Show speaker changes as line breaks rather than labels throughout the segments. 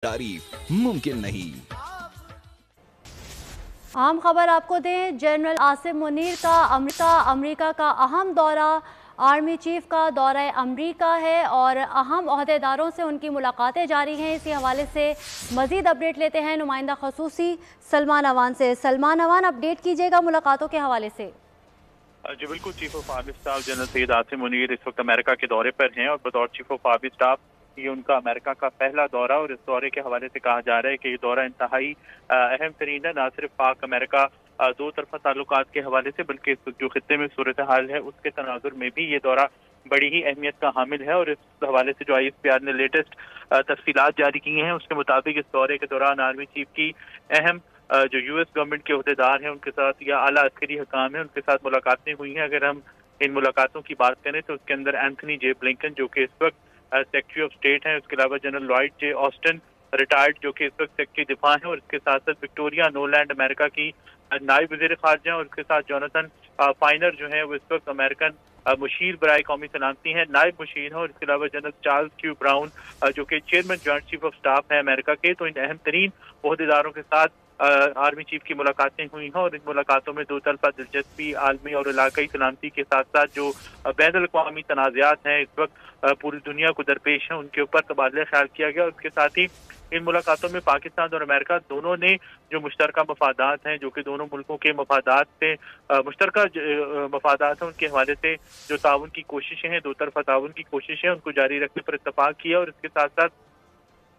तारीफ मुमकिन नहीं।
अहम खबर आपको दें, जनरल आसिम मुनीर का अमेरिका का अहम दौरा, आर्मी चीफ का दौरा अमेरिका है और अहम ओहदेदारों से उनकी मुलाकातें जारी हैं। इसी हवाले से मज़ीद अपडेट लेते हैं नुमाइंदा खसूसी सलमान अवान से। सलमान अवान, अपडेट कीजिएगा मुलाकातों के हवाले से।
जी बिल्कुल, chief of army staff general Syed Asim Munir इस वक्त अमेरिका के दौरे पर हैं और बतौर चीफ ऑफ आर्मी स्टाफ ये उनका अमेरिका का पहला दौरा, और इस दौरे के हवाले से कहा जा रहा है कि ये दौरा इंतहाई अहम तरीन है, न सिर्फ पाक अमेरिका दो तरफा ताल्लुकात के हवाले से बल्कि जो खित्ते में सूरत हाल है उसके तनाजुर में भी ये दौरा बड़ी ही अहमियत का हामिल है। और इस हवाले से जो ISPR ने लेटेस्ट तफसीलात जारी की हैं उसके मुताबिक इस दौरे के दौरान आर्मी चीफ की अहम जो US गवर्नमेंट के अहदेदार हैं उनके साथ या आला अस्करी हकाम है उनके साथ मुलाकातें हुई हैं। अगर हम इन मुलाकातों की बात करें तो उसके अंदर एंथनी जे ब्लिंकन जो कि इस वक्त सेक्रेटरी ऑफ स्टेट हैं, उसके अलावा जनरल लॉयड जे ऑस्टिन रिटायर्ड जो कि इस वक्त सेक्रेटरी दिफा हैं, और इसके साथ साथ विक्टोरिया नोलैंड अमेरिका की नायब वज़ीर खारजा, और उसके साथ जोनाथन फाइनर जो है वो इस वक्त अमेरिकन मुशीर बराए कौमी सलामती हैं, नायब मुशीर हैं, और इसके अलावा जनरल चार्ल्स क्यू ब्राउन जो कि chairman joint chief of staff है अमेरिका के। तो इन अहम तरीन ओहदेदारों के साथ आर्मी चीफ की मुलाकातें हुई हैं और इन मुलाकातों में दो तरफा दिलचस्पी, आलमी और इलाकाई सलामती के साथ साथ जो बैनुल अक़वामी तनाज़ात हैं इस वक्त पूरी दुनिया को दरपेश हैं उनके ऊपर तबादला ख्याल किया गया। और इसके साथ ही इन मुलाकातों में पाकिस्तान और अमेरिका दोनों ने जो मुश्तरका मफादात हैं, जो कि दोनों मुल्कों के मफादात से मुश्तरका मफादात हैं, उनके हवाले से जो ताउन की कोशिशें हैं, दो तरफा ताउन की कोशिशें उनको जारी रखने पर इत्तफाक किया। और इसके साथ साथ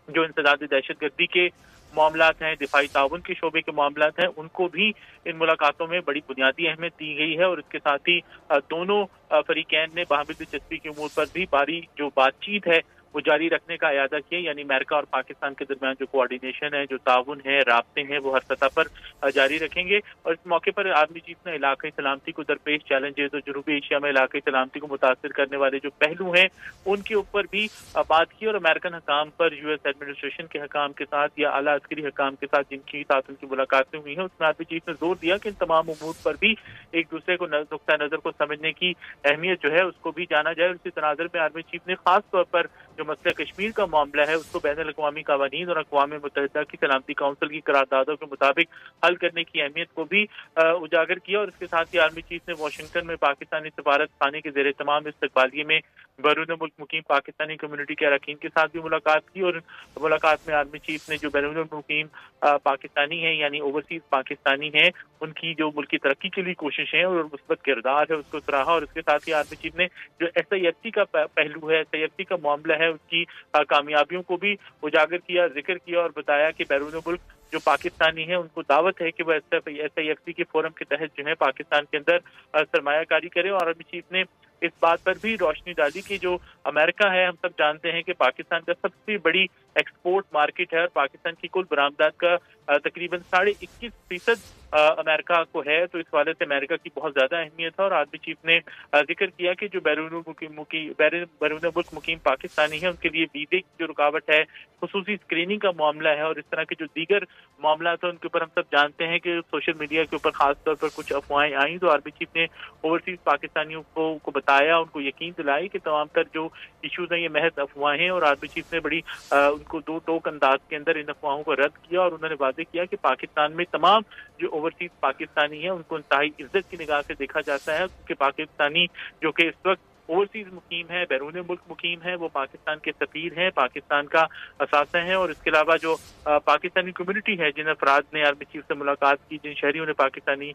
जो इंसदाद दहशतगर्दी के मामलात हैं, दिफाई ताउन के शोबे के मामलात हैं, उनको भी इन मुलाकातों में बड़ी बुनियादी अहमियत दी गई है। और इसके साथ ही दोनों फरीकैन ने बाहमी दिलचस्पी के उमूर पर भी बारी जो बातचीत है वो जारी रखने का इरादा किया, यानी अमेरिका और पाकिस्तान के दरमियान जो कोऑर्डिनेशन है, जो ताउन है, राब्ते हैं, वो हर सतह पर जारी रखेंगे। और इस मौके पर आर्मी चीफ ने इलाकाई सलामती को दरपेश चैलेंजेस और जनूबी एशिया में इलाकाई सलामती को मुतासर करने वाले जो पहलू हैं उनके ऊपर भी बात की। और अमेरिकन हकाम पर US एडमिनिस्ट्रेशन के हकाम के साथ या आला अस्करी हकाम के साथ जिनकी साथ उनकी मुलाकातें हुई हैं उसमें आर्मी चीफ ने जोर दिया कि इन तमाम उमूर पर भी एक दूसरे को नुक्ता नजर को समझने की अहमियत जो है उसको भी जाना जाए। इसी तनाजर में आर्मी चीफ ने खास तौर पर जो मसला कश्मीर का मामला है उसको बैनुल अक़वामी क़वानीन और अक़वाम मुत्तहिदा की सलामती काउंसिल की करारदादों के मुताबिक हल करने की अहमियत को भी उजागर किया। और इसके साथ ही आर्मी चीफ ने वाशिंगटन में पाकिस्तानी सफारत खाने के ज़ेरे तमाम इस्तकबालिये में बैरून मुल्क मुकीम पाकिस्तानी कम्युनिटी के अरकान के साथ भी मुलाकात की। और मुलाकात में आर्मी चीफ ने जो बैरून मुकीम पाकिस्तानी हैं यानी ओवरसीज पाकिस्तानी हैं उनकी जो मुल्की तरक्की के लिए कोशिशें हैं और मुस्बत किरदार है उसको सराहा। और इसके साथ ही आर्मी चीफ ने जो SIFC का पहलू है, SIFC का मामला है, उसकी कामयाबियों को भी उजागर किया, जिक्र किया और बताया कि बैरून मुल्क जो पाकिस्तानी हैं उनको दावत है कि वह SIFC के फोरम के तहत जो है पाकिस्तान के अंदर सरमायाकारी करें। और आर्मी चीफ ने इस बात पर भी रोशनी डाली कि जो अमेरिका है, हम सब जानते हैं कि पाकिस्तान का सबसे बड़ी एक्सपोर्ट मार्केट है और पाकिस्तान की कुल बरामदात का तकरीबन 21.5% अमेरिका को है। तो इस हवाले से अमेरिका की बहुत ज्यादा अहमियत है। और आर्मी चीफ ने जिक्र किया कि जो बैरून मुल्क मुकीम पाकिस्तानी है उनके लिए वीजे की जो रुकावट है, खुसूसी स्क्रीनिंग का मामला है और इस तरह के जो दीगर मामला है उनके ऊपर हम सब जानते हैं कि सोशल मीडिया के ऊपर खास तौर पर कुछ अफवाहें आई। तो आर्मी चीफ ने ओवरसीज पाकिस्तानियों को बताया, उनको यकीन दिलाई कि तमाम तर जो इशूज हैं ये महज अफवाहें। और आर्मी चीफ ने बड़ी उनको दो टोक अंदाज के अंदर इन अफवाहों को रद्द किया और उन्होंने वादे किया कि पाकिस्तान में तमाम जो ओवरसीज पाकिस्तानी है उनको इंतहाई इज्जत की निगाह से देखा जाता है, क्योंकि पाकिस्तानी जो कि इस वक्त ओवरसीज मुकीम है, बैरून मुल्क मुकीम है, वो पाकिस्तान के सफीर हैं, पाकिस्तान का असासा है। और इसके अलावा जो पाकिस्तानी कम्युनिटी है, जिन अफराद ने आर्मी चीफ से मुलाकात की, जिन शहरियों ने पाकिस्तानी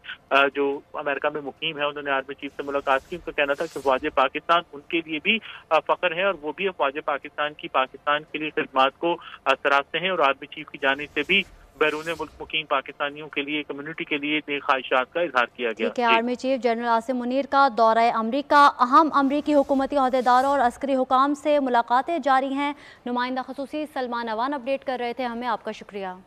जो अमेरिका में मुकीम है उन्होंने आर्मी चीफ से मुलाकात की, उनका कहना था कि अफवाज पाकिस्तान उनके लिए भी फख्र है और वो भी अफवाज पाकिस्तान की पाकिस्तान के लिए खिदमात को सराहते हैं। और आर्मी चीफ की जानिब से भी बैरून मुल्क मुकीम पाकिस्तानियों के लिए, कम्युनिटी के लिए नेक ख्वाहिशात का इजहार किया गया।
Army chief general Asim Munir का दौरा अमेरिका, अहम अमरीकी हुकूमती अहदेदारों और अस्करी हुकाम से मुलाकातें जारी हैं। नुमाइंदा खसूसी सलमान अवान अपडेट कर रहे थे हमें, आपका शुक्रिया।